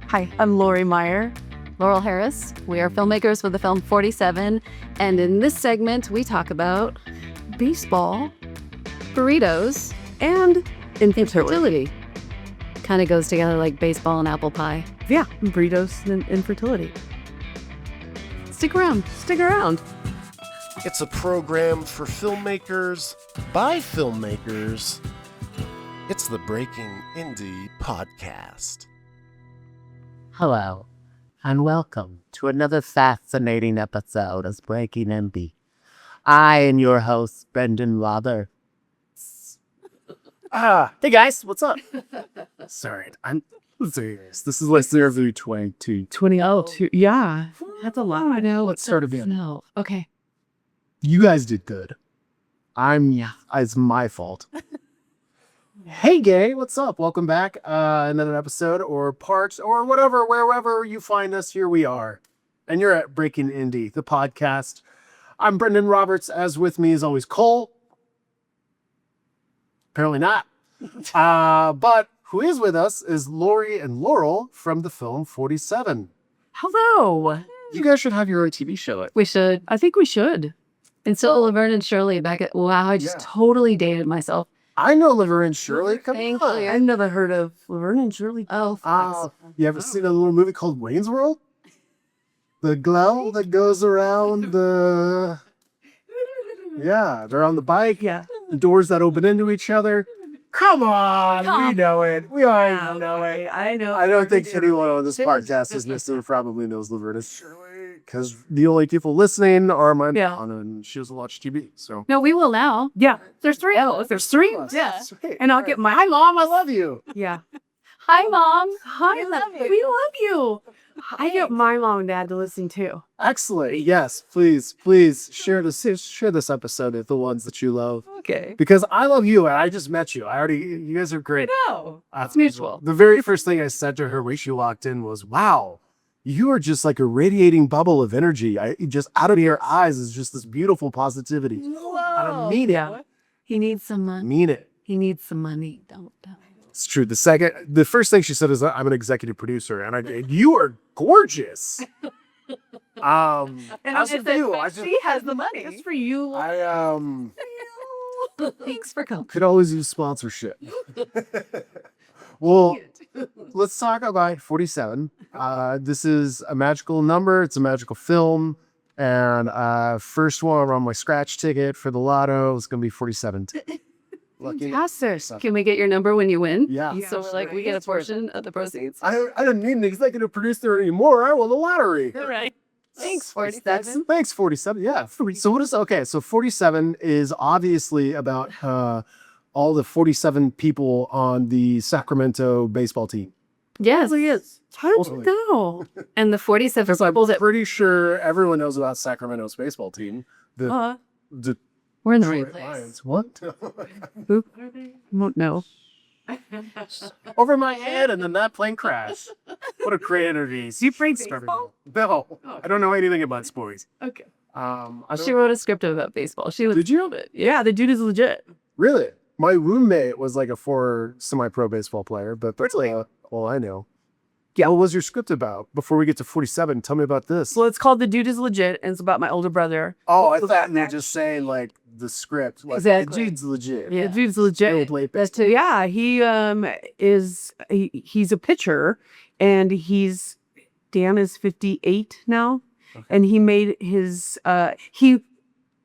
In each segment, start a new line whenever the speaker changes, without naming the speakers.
Hi, I'm Laurie Maier.
Laurel Harris. We are filmmakers for the film 47, and in this segment, we talk about
Baseball
burritos
and
infertility. Kind of goes together like baseball and apple pie.
Yeah, burritos and infertility.
Stick around.
Stick around.
It's a program for filmmakers by filmmakers. It's the Breaking Indie Podcast.
Hello, and welcome to another fascinating episode of Breaking Indie. I am your host, Brenden Roberts.
Hey guys, what's up? Sorry, I'm serious. This is like 0-22.
2002. Yeah, that's a lot. I know.
Let's start again.
No. Okay.
You guys did good. It's my fault. Hey, gay, what's up? Welcome back. Another episode or part or whatever, wherever you find us, here we are. And you're at Breaking Indie, the podcast. I'm Brenden Roberts, as with me is always Cole. Apparently not. But who is with us is Laurie and Laurel from the film 47.
Hello.
You guys should have your own TV show.
We should.
I think we should.
And so Laverne and Shirley back at, wow, I just totally dated myself.
I know Laverne and Shirley. Come
Thank
on.
you.
I've never heard of Laverne and Shirley.
Oh,
You ever seen a little movie called Wayne's World? The glow that goes around the... Yeah, they're on the bike.
Yeah.
The doors that open into each other. Come on, we know it. We already know it.
I know.
I don't think anyone on this podcast is listening probably knows Laverne and Shirley. Because the only people listening are my mom, and she doesn't watch TV. So
no, we will now.
Yeah, there's three.
Oh,
There's three.
Yeah.
Sweet.
And I'll get my.
Hi, Mom. I love you.
Yeah.
Hi, Mom.
Hi,
We love you.
We love you. I get my mom and dad to listen too.
Excellent. Yes, please share this episode with the ones that you love.
Okay.
Because I love you and I just met you. You guys are great.
No.
It's
mutual.
The very first thing I said to her when she walked in was, wow, you are just like a radiating bubble of energy. Just out of your eyes is just this beautiful positivity. I don't mean it.
He needs some money.
Mean it.
He needs some money. Don't.
It's true. The first thing she said is, I'm an executive producer, and you are gorgeous.
And
as for you,
she has the money. That's for you.
Thanks for coming.
Could always use sponsorship. Well, let's talk about 47. This is a magical number. It's a magical film. And first one on my scratch ticket for the lotto is going to be 47. Lucky.
Fantastic.
Can we get your number when you win?
Yeah.
So we're like, we get a portion of the proceeds.
I don't need an executive producer anymore. I won the lottery.
All right. Thanks, 47.
Thanks, 47. Yeah. So 47 is obviously about all the 47 people on the Sacramento baseball team.
Yes.
It is. How did you know?
And the 47
Because I'm
people that
pretty sure everyone knows about Sacramento's baseball team. The
we're in the right
Detroit
place.
Lions. What?
Who? Won't know.
Over my head, and then that plane crashed. What a great energy.
You played
Started-
baseball?
No, I don't know anything about sports.
Okay.
She wrote a script about baseball. She was
Did you?
Yeah, the dude is legit.
Really? My roommate was like a former semi-pro baseball player, but
Really?
well, I know. Yeah, what was your script about? Before we get to 47, tell me about this.
So it's called The Dude is Legit, and it's about my older brother.
Oh, I thought you were just saying like the script. Like,
Exactly.
The dude's legit.
Yeah.
The dude's legit.
That's too.
Yeah, he he's a pitcher, and Dan is 58 now, and he made his he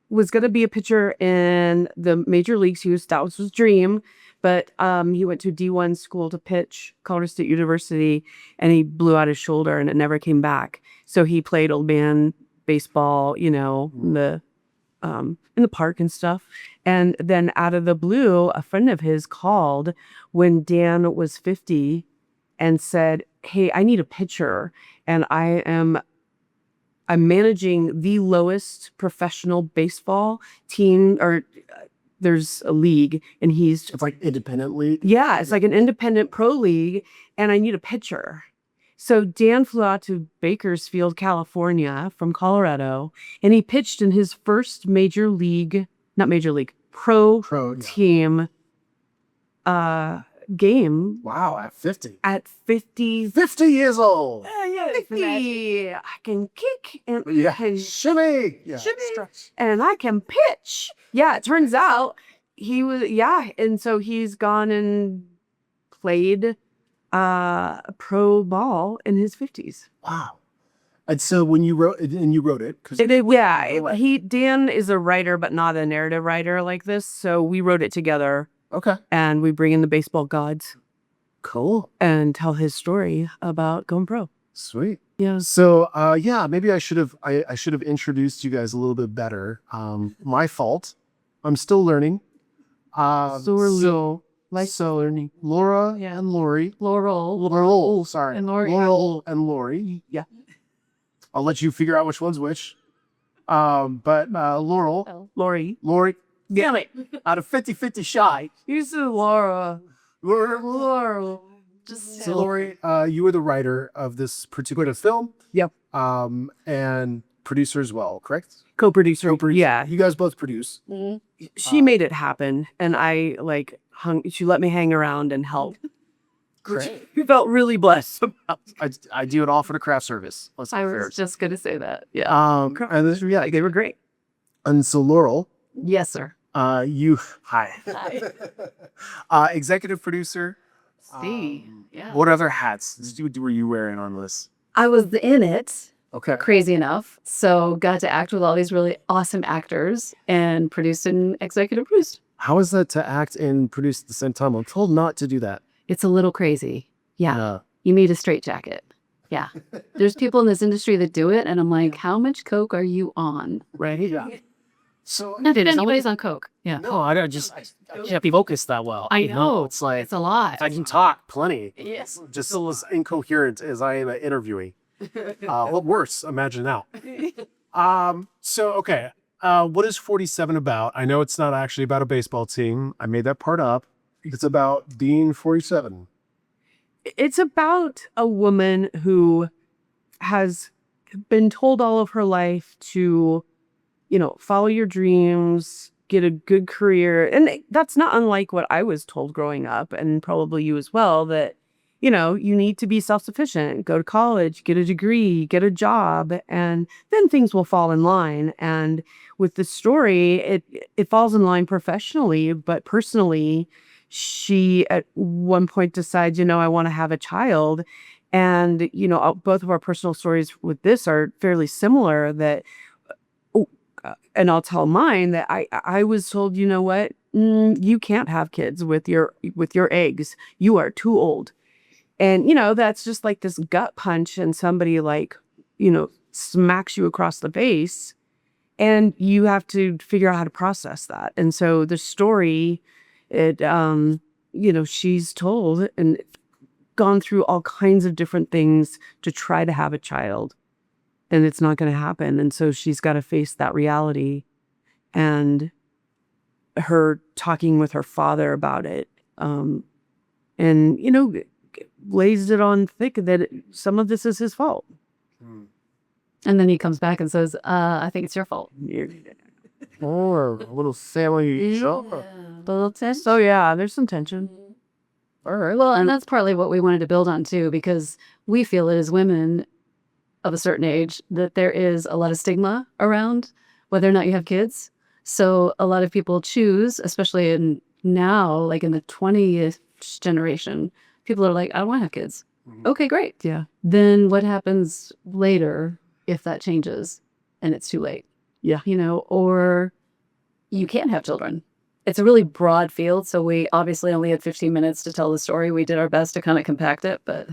was gonna be a pitcher in the major leagues. That was his dream, but he went to D1 school to pitch, Colorado State University, and he blew out his shoulder, and it never came back. So he played old man baseball, in the park and stuff. And then out of the blue, a friend of his called when Dan was 50 and said, "Hey, I need a pitcher, and I'm managing the lowest professional baseball team, or there's a league, and
It's like independent league.
yeah, it's like an independent pro league, and I need a pitcher." So Dan flew out to Bakersfield, California from Colorado, and he pitched in his first pro
Pro, yeah.
team game
Wow, at 50.
at 50.
50 years old.
Yeah, 50. I can kick and
Yeah.
can
Shimmy. Yeah.
shimmy,
Stretch.
and I can pitch. Yeah, it turns out he was, and so he's gone and played pro ball in his 50s.
Wow. And so when you wrote it, because
Dan is a writer, but not a narrative writer like this. So we wrote it together,
okay,
and we bring in the baseball gods
cool,
and tell his story about going pro.
sweet.
Yeah.
So maybe I should have introduced you guys a little bit better. My fault. I'm still learning.
Learning.
Laura
Yeah.
and Laurie.
Laurel.
Sorry.
And Laurie.
Laurel and Laurie.
Yeah.
I'll let you figure out which one's which. But Laurel,
Laurie.
damn it, out of 50-50 shy.
You said Laura.
Laurel. Just
So Laurie, you were the writer of this particular film.
Yep.
And producer as well, correct?
Co-producer. Yeah.
You guys both produce.
She made it happen, and I she let me hang around and help.
Great.
We felt really blessed.
I do it all for the craft service. Let's be
I
fair.
was just going to say that. Yeah.
And this,
They were great.
and so Laurel,
Yes, sir.
hi, executive producer.
See. Yeah.
What other hats were you wearing on this?
I was in it,
Okay.
crazy enough. So got to act with all these really awesome actors and produced and executive produced.
How is that to act and produce at the same time? I'm told not to do that.
It's a little crazy. Yeah. You need a straitjacket. Yeah. There's people in this industry that do it. And I'm like, how much coke are you on?
Right. Yeah. So
No, dude, nobody's on coke. Yeah.
No, I can't be focused that well.
I
you
know.
It's like
It's a lot.
I can talk plenty.
Yes.
just as incoherent as I am at interviewing. What worse? Imagine now. So okay. What is 47 about? I know it's not actually about a baseball team. I made that part up. It's about being 47.
It's about a woman who has been told all of her life to, follow your dreams, get a good career. And that's not unlike what I was told growing up, and probably you as well, that, you need to be self-sufficient, go to college, get a degree, get a job, and then things will fall in line. And with the story, it falls in line professionally, but personally, she at one point decides, I want to have a child. And, both of our personal stories with this are fairly similar, that, and I'll tell mine, that I was told, you know what, you can't have kids with your eggs. You are too old. And, that's just like this gut punch, and somebody smacks you across the face, and you have to figure out how to process that. And so the story, she's told and gone through all kinds of different things to try to have a child, and it's not going to happen. And so she's got to face that reality, and her talking with her father about it, and, lays it on thick that some of this is his fault.
And then he comes back and says, I think it's your fault.
Or a little family
So
Yeah, there's some tension.
All right.
well, and that's partly what we wanted to build on too, because we feel it as women of a certain age that there is a lot of stigma around whether or not you have kids. So a lot of people choose, especially in now, like in the 20th generation, people are like, I don't want to have kids. Okay, great.
Yeah.
Then what happens later if that changes and it's too late?
Yeah.
Or you can't have children. It's a really broad field. So we obviously only had 15 minutes to tell the story. We did our best to kind of compact it, but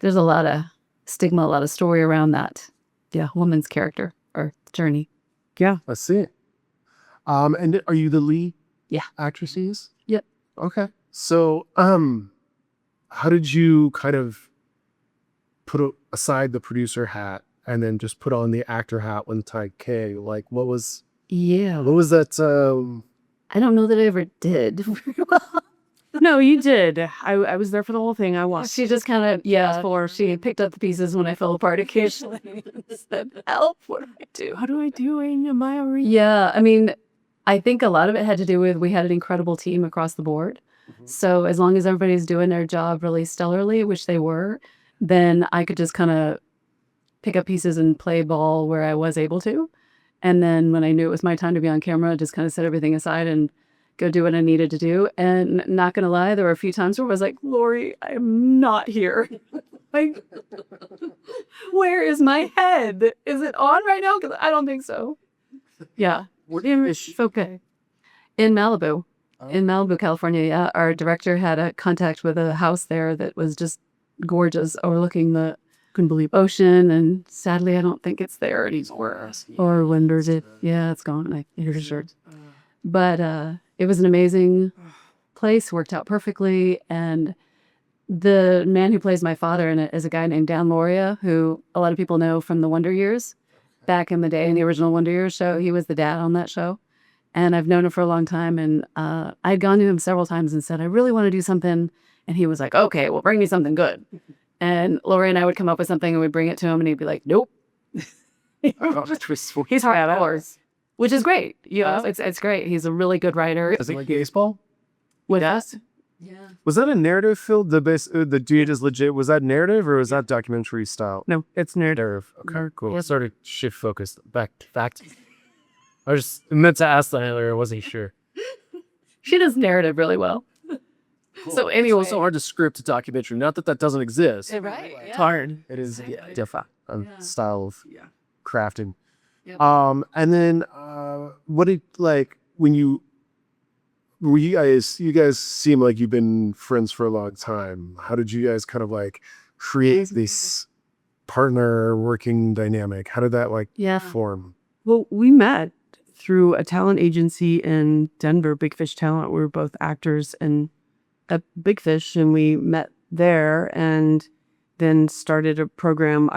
there's a lot of stigma, a lot of story around that. Yeah. Woman's character or journey.
Yeah.
I see. And are you the lead?
Yeah.
Actresses?
Yep.
Okay. So, how did you kind of put aside the producer hat and then just put on the actor hat when Ty K? Like, what was that?
I don't know that I ever did.
No, you did. I was there for the whole thing. I watched.
She just kind of, she picked up the pieces when I fell apart occasionally. Said, help, what do I do?
How do I do? Am I already?
Yeah, I mean, I think a lot of it had to do with we had an incredible team across the board. So as long as everybody's doing their job really stellarly, which they were, then I could just kind of pick up pieces and play ball where I was able to. And then when I knew it was my time to be on camera, just kind of set everything aside and go do what I needed to do. And not going to lie, there were a few times where I was like, Laurie, I am not here. Like, where is my head? Is it on right now? Because I don't think so. Yeah. It's okay. In Malibu. In Malibu, California, yeah. Our director had a contact with a house there that was just gorgeous, overlooking the ocean. And sadly, I don't think it's there anymore. Or wonders it. Yeah, it's gone. I hear sure. But it was an amazing place, worked out perfectly. And the man who plays my father in it is a guy named Dan Lauria, who a lot of people know from the Wonder Years. Back in the day, in the original Wonder Years show, he was the dad on that show. And I've known him for a long time. And I'd gone to him several times and said, I really want to do something. And he was like, okay, well, bring me something good. And Laurie and I would come up with something and we'd bring it to him and he'd be like, nope. He's hardcore, which is great. You know, it's great. He's a really good writer.
Is it like baseball?
With us? Yeah.
Was that a narrative film? The dude is legit. Was that narrative or was that documentary style?
No, it's narrative.
Okay, cool.
Let's sort of shift focus back to fact. I just meant to ask that earlier. I wasn't sure.
She does narrative really well. So anyway.
It's so hard to script a documentary. Not that that doesn't exist.
Right?
It's hard.
It is different style of crafting.
Yep.
And then what did like when you guys seem like you've been friends for a long time. How did you guys kind of like create this partner working dynamic? How did that like form?
Well, we met through a talent agency in Denver, Big Fish Talent. We were both actors and at Big Fish, and we met there and then started a program.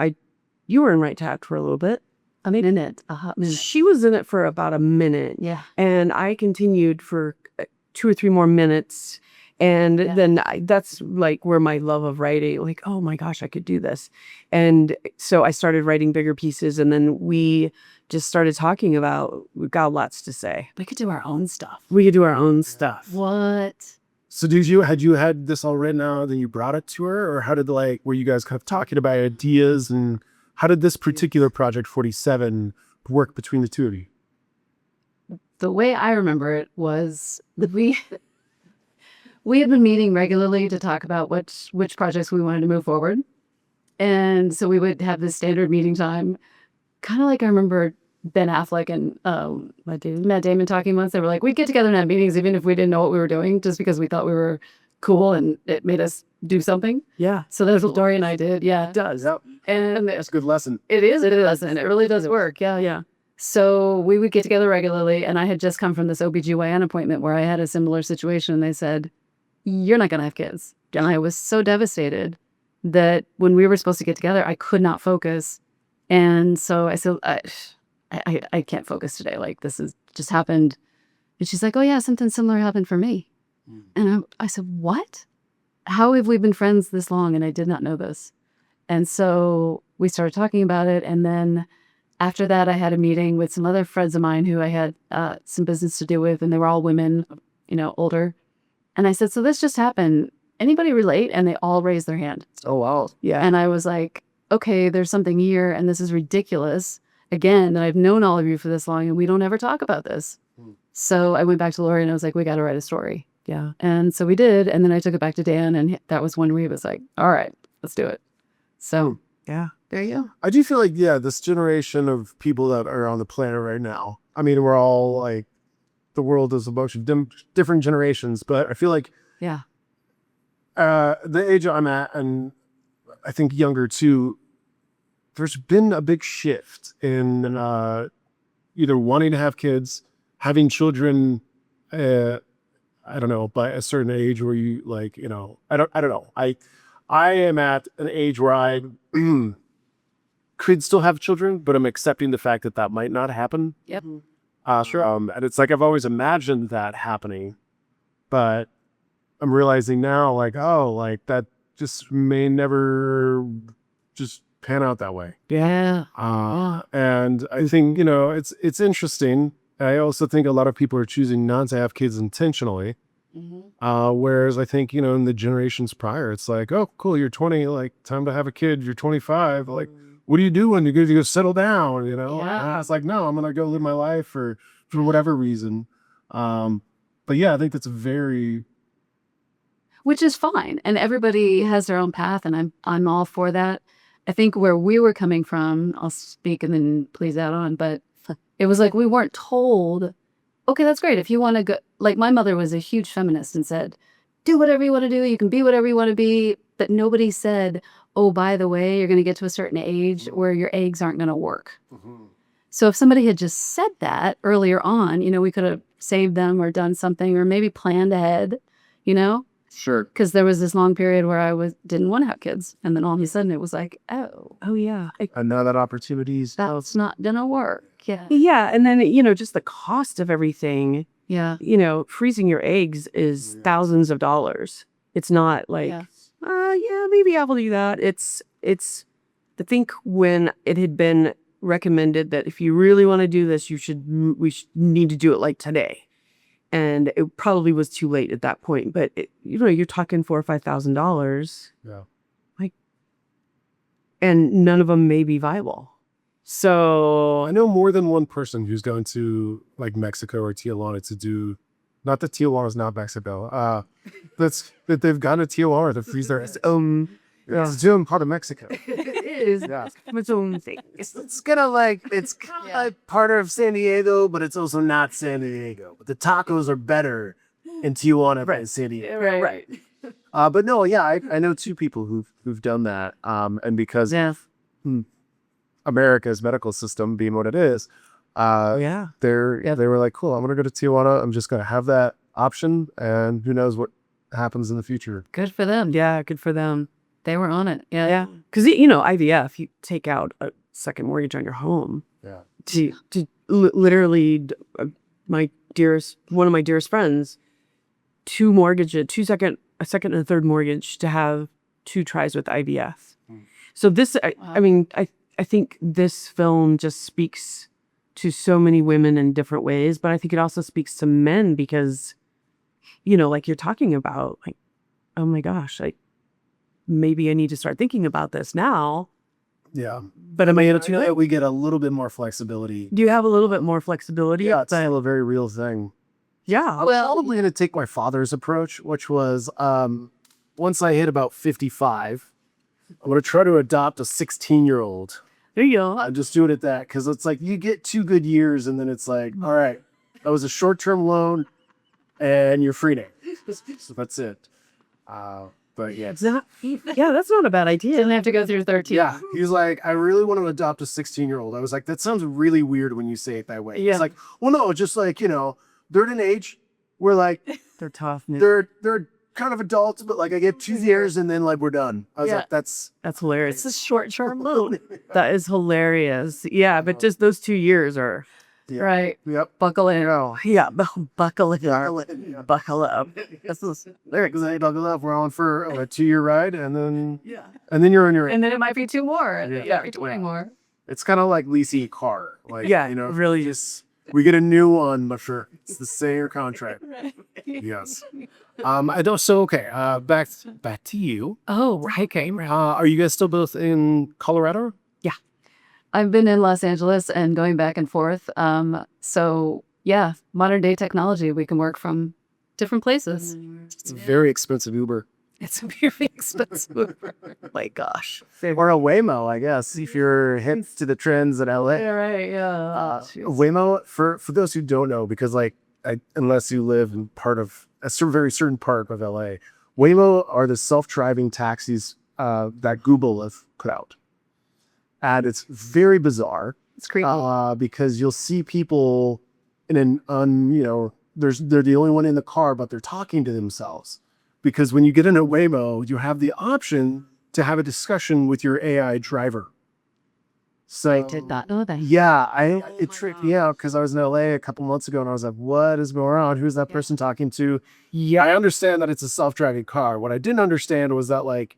You were in Right to Act for a little bit.
I mean, in it, a hot minute.
She was in it for about a minute.
Yeah.
And I continued for 2 or 3 more minutes. And then that's like where my love of writing, like, oh my gosh, I could do this. And so I started writing bigger pieces. And then we just started talking about, we've got lots to say.
We could do our own stuff.
We could do our own stuff.
What?
So had you had this all written out, then you brought it to her? Or how did were you guys kind of talking about ideas, and how did this particular project 47 work between the two of you?
The way I remember it was that we had been meeting regularly to talk about which projects we wanted to move forward. And so we would have this standard meeting time, kind of like I remember Ben Affleck and Matt Damon talking once. They were like, we'd get together and have meetings even if we didn't know what we were doing, just because we thought we were cool and it made us do something.
Yeah.
So that's what Dory and I did. Yeah.
It does.
Yep.
And
That's a good lesson.
it is a lesson. It really does work. Yeah.
Yeah.
So we would get together regularly, and I had just come from this OBGYN appointment where I had a similar situation. They said, you're not going to have kids. And I was so devastated that when we were supposed to get together, I could not focus. And so I said, I can't focus today. Like, this has just happened. And she's like, oh yeah, something similar happened for me. And I said, what? How have we been friends this long? And I did not know this. And so we started talking about it. And then after that, I had a meeting with some other friends of mine who I had some business to do with, and they were all women, older. And I said, so this just happened. Anybody relate? And they all raised their hand.
Oh, wow.
Yeah.
And I was like, okay, there's something here, and this is ridiculous. Again, that I've known all of you for this long, and we don't ever talk about this. So I went back to Laurie, and I was like, we got to write a story.
Yeah.
And so we did. And then I took it back to Dan, and that was when we was like, all right, let's do it. So
Yeah.
there you go.
I do feel like, this generation of people that are on the planet right now, I mean, we're all like, the world is a bunch of different generations, but I feel like
Yeah.
the age I'm at, and I think younger too, there's been a big shift in either wanting to have kids, having children, I don't know, by a certain age where you like, I don't know. I am at an age where I could still have children, but I'm accepting the fact that might not happen.
Yep.
Sure. And it's like I've always imagined that happening, but I'm realizing now, like, oh, like that just may never just pan out that way.
Yeah.
And I think, it's interesting. I also think a lot of people are choosing not to have kids intentionally. Whereas I think, in the generations prior, it's like, oh, cool, you're 20, like, time to have a kid. You're 25. Like, what are you doing? You're going to go settle down,
Yeah.
It's like, no, I'm going to go live my life for whatever reason. But yeah, I think that's very...
Which is fine. And everybody has their own path, and I'm all for that. I think where we were coming from, I'll speak and then please add on, but it was like we weren't told, okay, that's great. If you want to go, like my mother was a huge feminist and said, do whatever you want to do. You can be whatever you want to be. But nobody said, oh, by the way, you're going to get to a certain age where your eggs aren't going to work. So if somebody had just said that earlier on, we could have saved them or done something or maybe planned ahead,
Sure.
Because there was this long period where I didn't want to have kids. And then all of a sudden it was like, oh
yeah.
And now that opportunities.
that's not going to work. Yeah.
Yeah. And then, just the cost of everything,
Yeah.
freezing your eggs is thousands of dollars. It's not like,
Yeah.
maybe I will do that. It's, I think when it had been recommended that if you really want to do this, we should need to do it like today. And it probably was too late at that point. But, you're talking $4,000 or $5,000.
Yeah.
And none of them may be viable. So
I know more than one person who's going to like Mexico or Tijuana to do, not that Tijuana is not Mexico, that they've gone to Tijuana to freeze their eggs. It's doing part of Mexico.
it is its own thing.
It's kind of like part of San Diego, but it's also not San Diego. But the tacos are better in Tijuana than in San Diego.
Right.
But no, yeah, I know two people who've done that. And because America's medical system being what it is, they were like, cool, I'm gonna go to Tijuana. I'm just gonna have that option, and who knows what happens in the future.
Good for them.
Yeah, good for them.
They were on it. Yeah.
Yeah, because IVF, you take out a second mortgage on your home.
Yeah.
To literally, one of my dearest friends, a second and a third mortgage to have 2 tries with IVF. So this, I think this film just speaks to so many women in different ways, but I think it also speaks to men because, like you're talking about, like, oh my gosh, maybe I need to start thinking about this now.
Yeah.
But am I able to?
We get a little bit more flexibility.
Do you have a little bit more flexibility?
Yeah, it's still a very real thing.
Yeah.
I was probably going to take my father's approach, which was once I hit about 55, I'm going to try to adopt a 16-year-old.
There you go.
I'm just doing it that because it's like you get 2 good years and then it's like, all right, that was a short-term loan and you're free now. So that's it. But yeah.
That's not a bad idea.
Didn't have to go through 13.
Yeah. He's like, I really want to adopt a 16-year-old. I was like, that sounds really weird when you say it that way.
Yeah.
It's like, well, no, just like, they're at an age where like
They're tough.
they're kind of adults, but like I get 2 years and then like we're done. I was like, that's
hilarious.
It's a short-term loan.
That is hilarious. Yeah, but just those 2 years are
Right.
yep.
Buckle in.
buckle in. Buckle up.
This is lyrics. We're on for a 2-year ride, and then you're on your.
And then it might be 2 more. And then it might be 20 more.
It's kind of like leasing a car. Like
really
just we get a new one, but sure, it's the same contract. Yes. I don't. So okay. Back to you.
Oh, right.
Okay. Are you guys still both in Colorado?
I've been in Los Angeles and going back and forth. So yeah, modern day technology, we can work from different places.
It's a very expensive Uber.
It's very expensive.
my gosh.
Or a Waymo, I guess, if you're hip to the trends in LA.
Yeah, right. Yeah.
Waymo, for those who don't know, because unless you live in part of a very certain part of LA, Waymo are the self-driving taxis that Google have put out. And it's very bizarre.
It's creepy.
Because you'll see people they're the only one in the car, but they're talking to themselves. Because when you get in a Waymo, you have the option to have a discussion with your AI driver. So
I did not know that.
Yeah, it tripped me out because I was in LA a couple months ago and I was like, what is going on? Who's that person talking to? Yeah, I understand that it's a self-driving car. What I didn't understand was that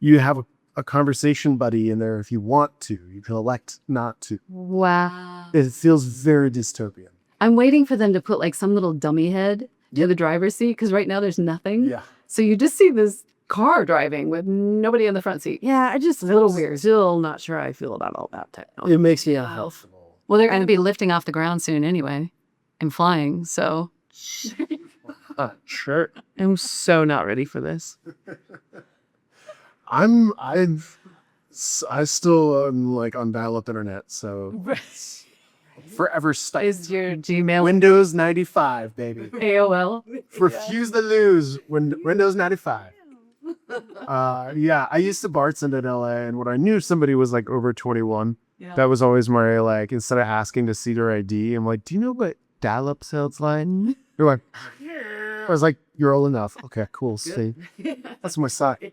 you have a conversation buddy in there if you want to. You can elect not to.
Wow.
It feels very dystopian.
I'm waiting for them to put some little dummy head to the driver's seat because right now there's nothing.
Yeah.
So you just see this car driving with nobody in the front seat.
Yeah, I just
It's a little weird.
still not sure how I feel about all that technology.
It makes me health.
Well, they're going to be lifting off the ground soon anyway and flying. So
Sure.
I'm so not ready for this.
I still am like on dial-up internet, so forever stuck.
is your Gmail
Windows 95, baby.
AOL?
Refuse to lose. Windows 95. Yeah, I used to bartend in LA, and when I knew somebody was like over 21, that was always my like, instead of asking to see their ID, I'm like, do you know what dial-up sounds like? They're like, I was like, you're old enough. Okay, cool. See, that's my side.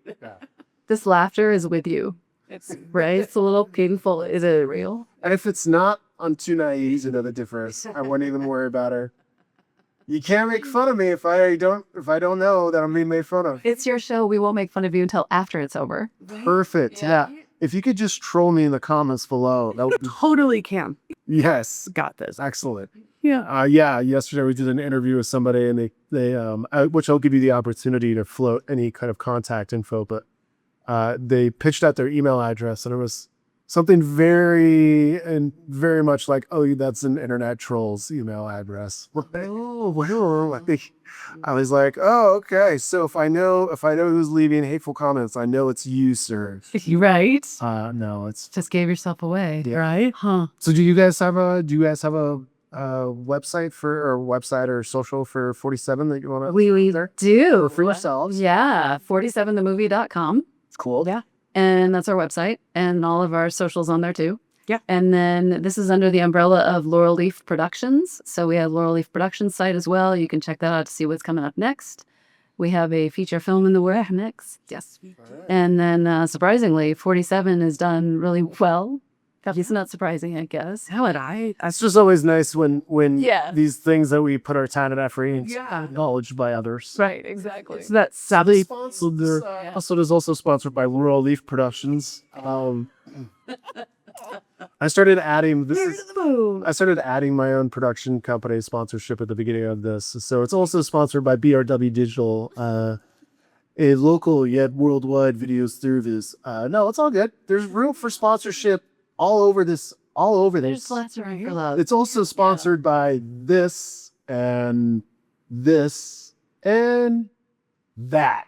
This laughter is with you. It's right. It's a little painful. Is it real?
And if it's not, I'm too naive to know the difference. I wouldn't even worry about her. You can't make fun of me if I don't know that I'm being made fun of.
It's your show. We won't make fun of you until after it's over.
Perfect. Yeah. If you could just troll me in the comments below, that would be
Totally can.
yes.
Got this.
Excellent.
Yeah.
Yeah. Yesterday we did an interview with somebody, and which I'll give you the opportunity to float any kind of contact info, but they pitched out their email address, and it was something very much like, oh, that's an internet troll's email address. I was like, oh, okay. So if I know who's leaving hateful comments, I know it's you, sir.
Right.
No, it's
Just gave yourself away.
Right?
Huh.
So do you guys have a website or social for 47 that you want to?
We do.
For yourselves?
Yeah. 47themovie.com.
It's cool.
Yeah.
And that's our website and all of our socials on there too.
Yeah.
And then this is under the umbrella of Laurel Leaf Productions. So we have Laurel Leaf Productions site as well. You can check that out to see what's coming up next. We have a feature film in the works next. Yes. And then surprisingly, 47 is done really well. It's not surprising, I guess.
How would I?
It's just always nice when
Yeah.
these things that we put our time and effort in
Yeah.
acknowledged by others.
Right, exactly.
So that's sadly
So they're also sponsored by Laurel Leaf Productions. I started adding my own production company sponsorship at the beginning of this. So it's also sponsored by BRW Digital, a local yet worldwide video service. No, it's all good. There's room for sponsorship all over this.
There's lots of room for love.
It's also sponsored by this and this and that.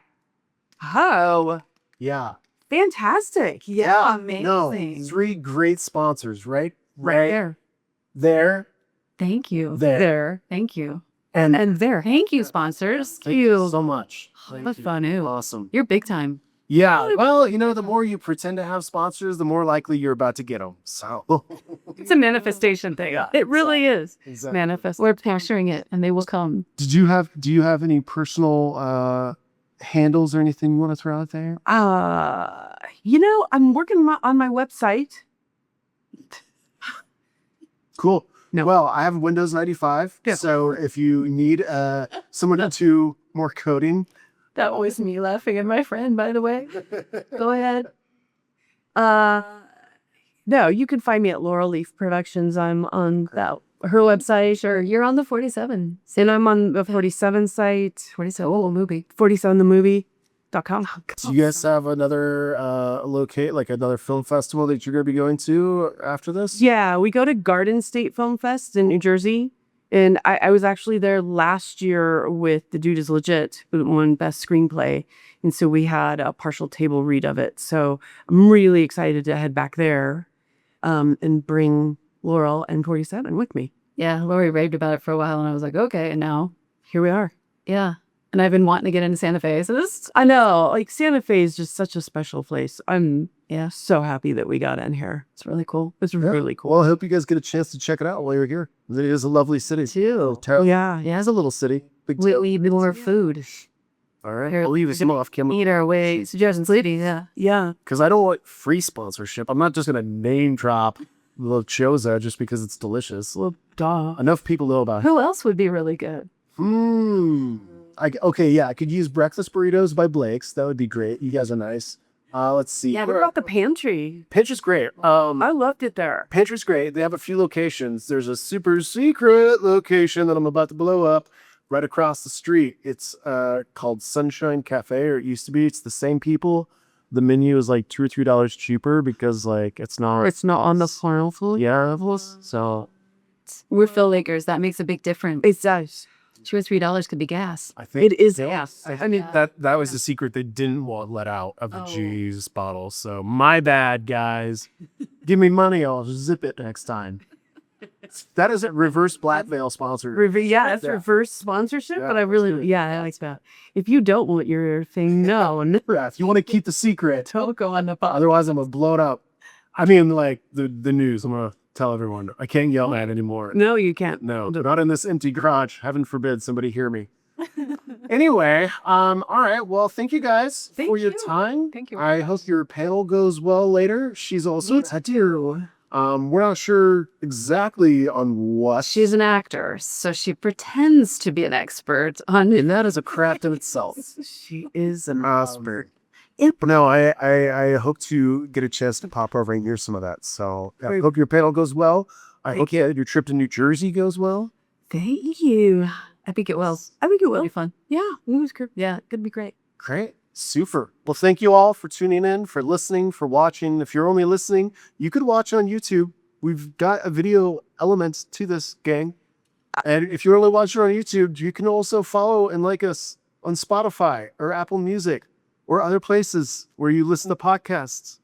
Oh,
Yeah.
fantastic.
Yeah,
No,
amazing.
3 great sponsors, right?
Right
There.
Thank you.
There.
Thank you.
And
And there.
Thank you, sponsors.
thank you so much.
That's fun. Ew.
Awesome.
You're big time.
Yeah. Well, the more you pretend to have sponsors, the more likely you're about to get them. So.
It's a manifestation thing. It really is.
Exactly.
Manifest.
We're picturing it, and they will come.
Do you have any personal handles or anything you want to throw out there?
I'm working on my website.
Cool.
No.
Well, I have Windows 95.
Yeah.
So if you need someone to do more coding,
That was me laughing at my friend, by the way. Go ahead.
No, you can find me at Laurel Leaf Productions. I'm on her website.
Sure, you're on the 47.
And I'm on the 47 site,
47. Oh, movie.
47themovie.com.
do you guys have another another film festival that you're going to be going to after this?
Yeah, we go to Garden State Film Fest in New Jersey. And I was actually there last year with The Dude is Legit, who won Best Screenplay. And so we had a partial table read of it. So I'm really excited to head back there and bring Laurel and 47 with me.
Yeah, Laurie raved about it for a while, and I was like, okay, and now,
Here we are.
yeah. And I've been wanting to get into Santa Fe, so this,
I know, like Santa Fe is just such a special place. I'm so happy that we got in here.
it's really cool.
It's really cool.
Well, I hope you guys get a chance to check it out while you're here. It is a lovely city.
Too.
Oh, yeah.
It is a little city. Big
We
town.
need more food.
All right.
Here,
I'll leave some off camera.
Eat our way to Jefferson City, yeah.
Yeah.
Because I don't want free sponsorship. I'm not just going to name drop La Choza just because it's delicious.
Well, duh.
Enough people know about it.
Who else would be really good?
I could use breakfast burritos by Blake's. That would be great. You guys are nice. Let's see.
What about the pantry?
Pantry's great.
I loved it there.
Pantry's great. They have a few locations. There's a super secret location that I'm about to blow up right across the street. It's called Sunshine Cafe, or it used to be. It's the same people. The menu is like $2 or $3 cheaper because like it's not
on the final food.
yeah. So
We're filmmakers. That makes a big difference.
It does.
$2 or $3 could be gas.
I think
It is gas.
I mean that was the secret they didn't want let out of the juice bottle. So my bad, guys. Give me money, I'll zip it next time. That is a reverse blackmail sponsor.
It's reverse sponsorship,
Yeah,
but I really, I like that. If you don't want your thing known,
Yeah, if you want to keep the secret,
don't go on the pod.
otherwise I'm gonna blow it up. I mean, like the news. I'm gonna tell everyone. I can't yell at anymore.
No, you can't.
No, not in this empty garage. Heaven forbid somebody hear me. Anyway, all right. Well, thank you guys for your time.
Thank you.
I hope your panel goes well later. She's also a tattoo. We're not sure exactly on what.
She's an actor, so she pretends to be an expert on.
And that is a craft in itself.
She is an
But no, I hope to get a chance to pop over and hear some of that. So I hope your panel goes well. I hope your trip to New Jersey goes well.
Thank you.
I think it will.
I think it
It'll
will.
be fun.
Yeah, it was good.
Yeah, it could be great.
Great. Super. Well, thank you all for tuning in, for listening, for watching. If you're only listening, you could watch on YouTube. We've got a video element to this, gang. And if you're only watching on YouTube, you can also follow and like us on Spotify or Apple Music or other places where you listen to podcasts.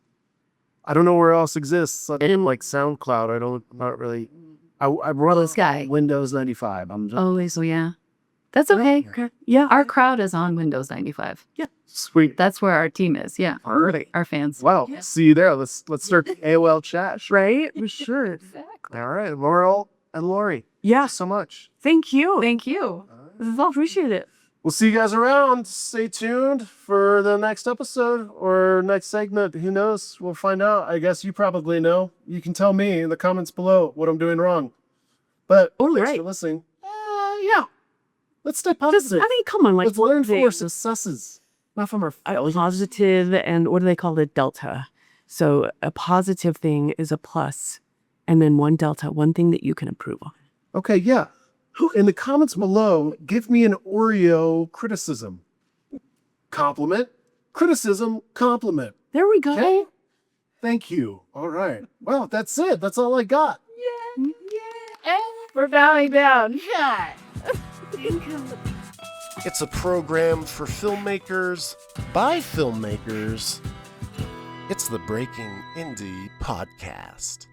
I don't know where else exists. In like SoundCloud, not really. I run
This guy.
Windows 95. I'm just
Oh, so yeah. That's okay.
Yeah.
Our crowd is on Windows 95.
sweet.
That's where our team is. Yeah.
Alrighty.
Our fans.
Wow. See you there. Let's start the AOL chat.
Right? For sure.
All right, Laurel and Laurie.
Yeah.
So much.
Thank you.
Thank you.
This is all appreciate it.
We'll see you guys around. Stay tuned for the next episode or next segment. Who knows? We'll find out. I guess you probably know. You can tell me in the comments below what I'm doing wrong. But thanks
right.
for listening. Yeah. Let's stay
Just,
positive.
I mean, come on, like
Let's learn from our
thing.
successes, not from our
Positive, and what do they call it? Delta. So a positive thing is a plus, and then one delta, one thing that you can improve on.
Okay, yeah. In the comments below, give me an Oreo criticism. Compliment, criticism, compliment.
There we go.
Okay? Thank you. All right. Well, that's it. That's all I got.
We're bowing down.
It's a program for filmmakers by filmmakers. It's the Breaking Indie Podcast.